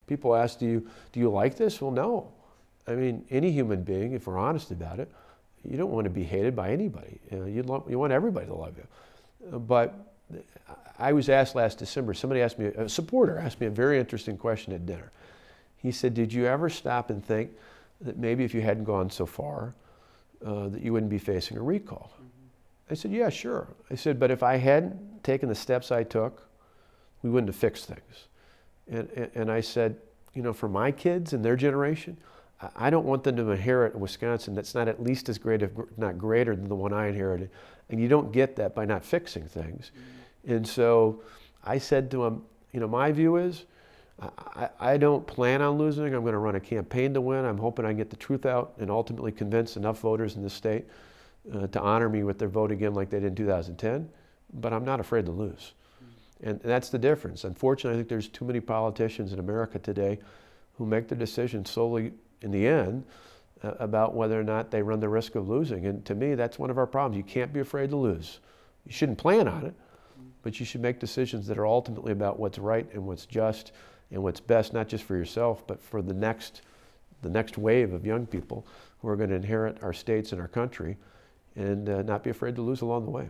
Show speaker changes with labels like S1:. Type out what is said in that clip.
S1: People ask, do you like this? Well, no. I mean, any human being, if we're honest about it, you don't want to be hated by anybody. You want everybody to love you. But I was asked last December, somebody asked me, a supporter asked me a very interesting question at dinner. He said, did you ever stop and think that maybe if you hadn't gone so far, that you wouldn't be facing a recall? I said, yeah, sure. I said, but if I hadn't taken the steps I took, we wouldn't have fixed things. And I said, you know, for my kids and their generation, I don't want them to inherit a Wisconsin that's not at least as great, if not greater, than the one I inherited. And you don't get that by not fixing things. And so I said to him, you know, my view is, I don't plan on losing. I'm going to run a campaign to win. I'm hoping I can get the truth out and ultimately convince enough voters in the state to honor me with their vote again like they did in 2010. But I'm not afraid to lose. And that's the difference. Unfortunately, I think there's too many politicians in America today who make their decisions solely in the end about whether or not they run the risk of losing. And to me, that's one of our problems. You can't be afraid to lose. You shouldn't plan on it, but you should make decisions that are ultimately about what's right and what's just and what's best, not just for yourself, but for the next wave of young people who are going to inherit our states and our country, and not be afraid to lose along the way.